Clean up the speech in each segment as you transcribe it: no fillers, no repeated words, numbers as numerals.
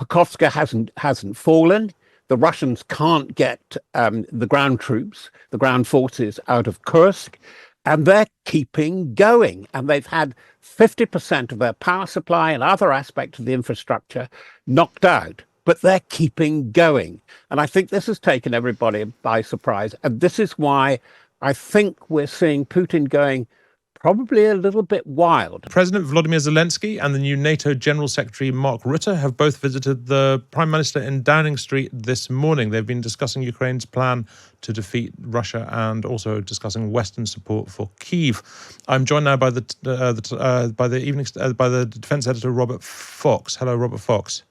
Pokrovska hasn't fallen. The Russians can't get the ground troops, the ground forces out of Kursk, and they're keeping going. And they've had 50% of their power supply and other aspects of the infrastructure knocked out, but they're keeping going. And I think this has taken everybody by surprise. And this is why I think we're seeing Putin going probably a little bit wild. President Volodymyr Zelensky and the new NATO General Secretary Mark Rutte have both visited the Prime Minister in Downing Street this morning. They've been discussing Ukraine's plan to defeat Russia and also discussing Western support for Kyiv. I'm joined now by the defence editor Robert Fox. Hello, Robert Fox.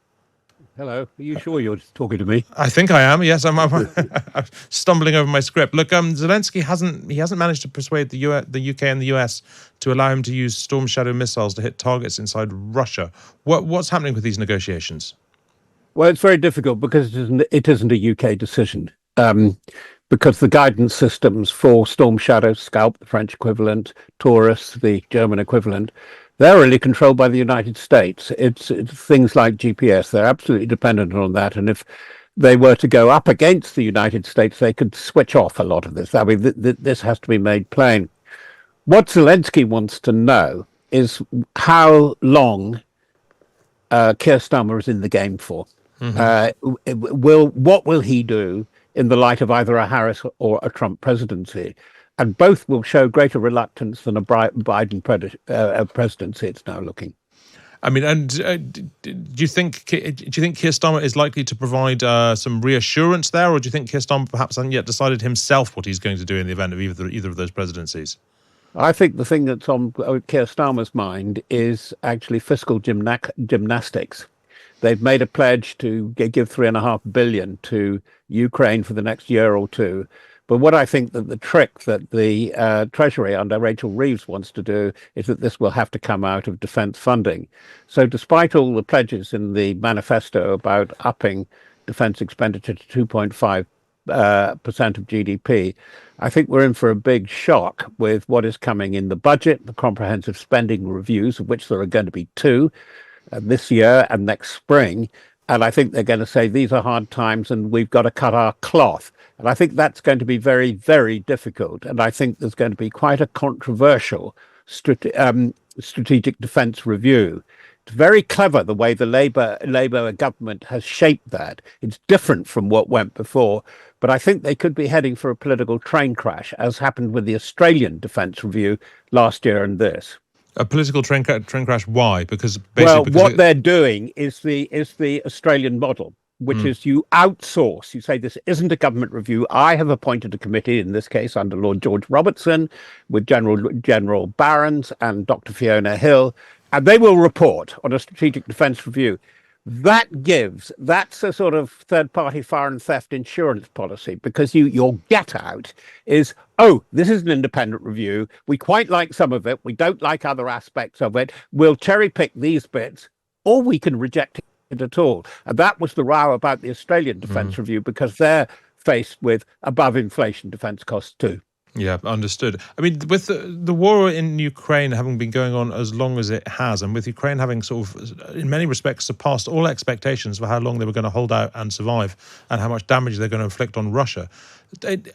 Hello. Are you sure you're talking to me? I think I am. Yes, I'm stumbling over my script. Look, Zelensky hasn't managed to persuade the UK and the US to allow him to use Storm Shadow missiles to hit targets inside Russia. What's happening with these negotiations? Well, it's very difficult because it isn't a UK decision. Because the guidance systems for Storm Shadow, Scalp, the French equivalent, Taurus, the German equivalent, they're really controlled by the United States. It's things like GPS. They're absolutely dependent on that. And if they were to go up against the United States, they could switch off a lot of this. I mean, this has to be made plain. What Zelensky wants to know is how long Keir Starmer is in the game for. What will he do in the light of either a Harris or a Trump presidency? And both will show greater reluctance than a Biden presidency. It's now looking. I mean, and do you think Keir Starmer is likely to provide some reassurance there, or do you think Keir Starmer perhaps hasn't yet decided himself what he's going to do in the event of either of those presidencies? I think the thing that's on Keir Starmer's mind is actually fiscal gymnastics. They've made a pledge to give $3.5 billion to Ukraine for the next year or two. But what I think that the trick that the Treasury under Rachel Reeves wants to do is that this will have to come out of defence funding. So despite all the pledges in the manifesto about upping defence expenditure to 2.5% of GDP, I think we're in for a big shock with what is coming in the budget, the comprehensive spending reviews, of which there are going to be two this year and next spring. And I think they're going to say these are hard times and we've got to cut our cloth. And I think that's going to be very, very difficult. And I think there's going to be quite a controversial strategic defence review. It's very clever the way the Labour government has shaped that. It's different from what went before. But I think they could be heading for a political train crash, as happened with the Australian defence review last year and this. A political train crash? Why? Because what they're doing is the Australian model, which is you outsource. You say this isn't a government review. I have appointed a committee, in this case under Lord George Robertson, with General Barrons and Dr. Fiona Hill, and they will report on a strategic defence review. That's a sort of third-party foreign theft insurance policy, because your get out is, oh, this is an independent review. We quite like some of it. We don't like other aspects of it. We'll cherry pick these bits, or we can reject it at all. And that was the row about the Australian defence review, because they're faced with above inflation defence costs too. Yeah, understood. I mean, with the war in Ukraine having been going on as long as it has, and with Ukraine having sort of, in many respects, surpassed all expectations for how long they were going to hold out and survive and how much damage they're going to inflict on Russia,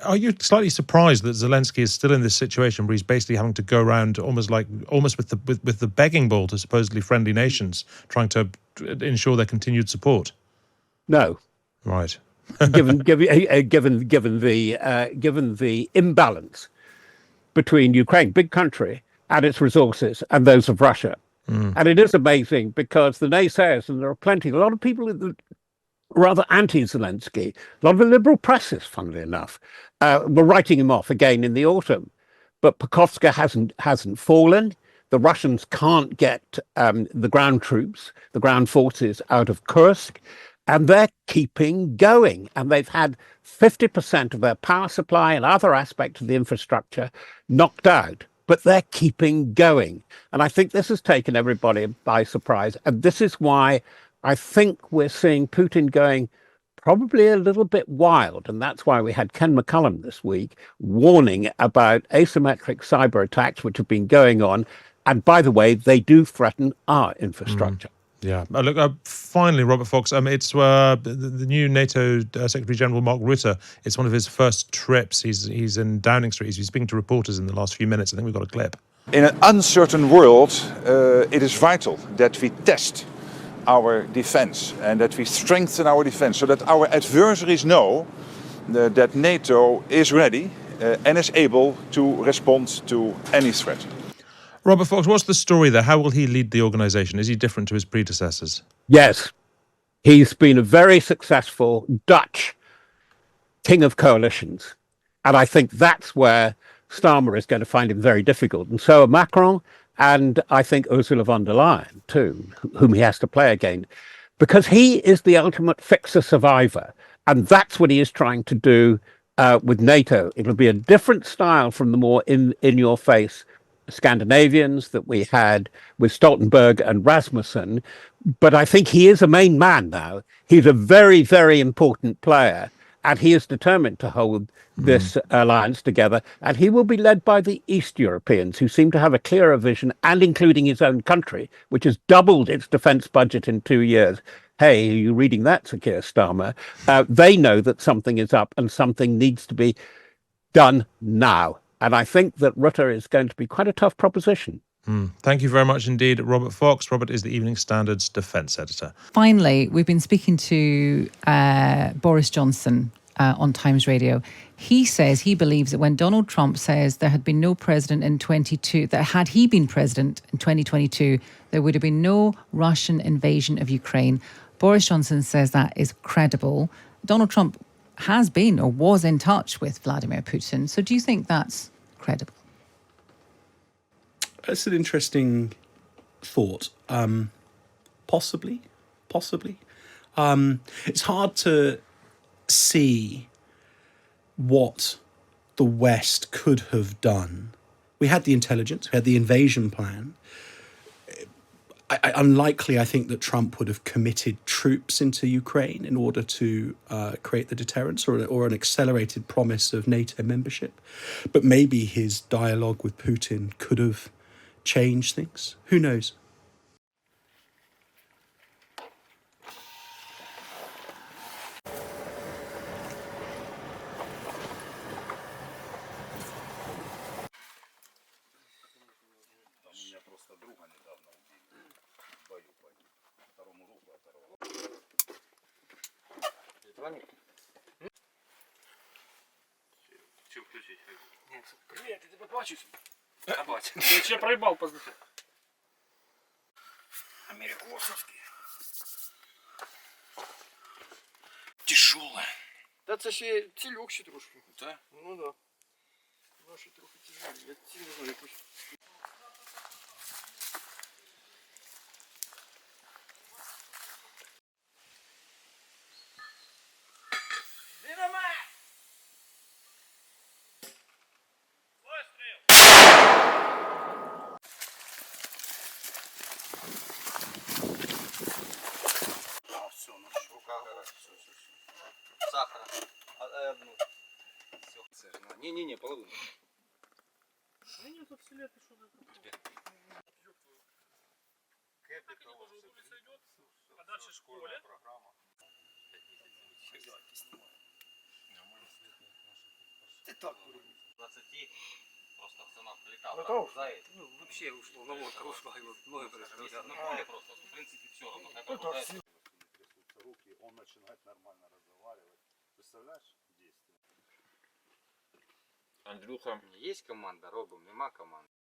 are you slightly surprised that Zelensky is still in this situation where he's basically having to go around almost with the begging bowl to supposedly friendly nations, trying to ensure their continued support? No. Right. given the imbalance between Ukraine, big country, and its resources, and those of Russia. And it is amazing because the naysayers, and there are plenty, a lot of people rather anti-Zelensky, a lot of the liberal presses, funnily enough, were writing him off again in the autumn. But Pokrovska hasn't fallen. The Russians can't get the ground troops, the ground forces out of Kursk. And they're keeping going. And they've had 50% of their power supply and other aspects of the infrastructure knocked out. But they're keeping going. And I think this has taken everybody by surprise. And this is why I think we're seeing Putin going probably a little bit wild. And that's why we had Ken McCullum this week warning about asymmetric cyber attacks, which have been going on. And by the way, they do threaten our infrastructure. Yeah. Look, finally, Robert Fox, it's the new NATO Secretary General Mark Rutte. It's one of his first trips. He's in Downing Street. He's been speaking to reporters in the last few minutes. I think we've got a clip. In an uncertain world, it is vital that we test our defense and that we strengthen our defense so that our adversaries know that NATO is ready and is able to respond to any threat. Robert Fox, what's the story there? How will he lead the organisation? Is he different to his predecessors? Yes, he's been a very successful Dutch king of coalitions. And I think that's where Starmer is going to find him very difficult. And so are Macron and I think Ursula von der Leyen, too, whom he has to play against, because he is the ultimate fixer-survivor. And that's what he is trying to do with NATO. It'll be a different style from the more in-your-face Scandinavians that we had with Stoltenberg and Rasmussen. But I think he is a main man now. He's a very, very important player. And he is determined to hold this alliance together. And he will be led by the East Europeans, who seem to have a clearer vision, and including his own country, which has doubled its defense budget in 2 years. Hey, are you reading that, Sir Keir Starmer? They know that something is up and something needs to be done now. And I think that Rutte is going to be quite a tough proposition. Thank you very much indeed, Robert Fox. Robert is the Evening Standard's defence editor. Finally, we've been speaking to Boris Johnson on Times Radio. He says he believes that when Donald Trump says there had been no president in 22, that had he been president in 2022, there would have been no Russian invasion of Ukraine. Boris Johnson says that is credible. Donald Trump has been or was in touch with Vladimir Putin. So do you think that's credible? That's an interesting thought. Possibly. It's hard to see what the West could have done. We had the intelligence, we had the invasion plan. Unlikely, I think, that Trump would have committed troops into Ukraine in order to create the deterrence or an accelerated promise of NATO membership. But maybe his dialogue with Putin could have changed things. Who knows? Привет, я тебя побачив. Я ще проїбав поздно. Америкосовський. Тяжеле. Та це ще ці легші трошки. Так? Ну да. Наші трохи тяжелі. Я ці не знаю, якось. Сахара. Одну. Все. Не, половину. Ну нет, тут все лето что-то. А дальше в школе? Ты так, 20 просто цена полетала. Готов? Ну, вообще ушло, наводка ушла, и вот ноги пришли. На поле просто, в принципе, все равно. Руки, он начинает нормально разговаривать. Представляешь, действие? Андрюха, есть команда, робимо, нема команди.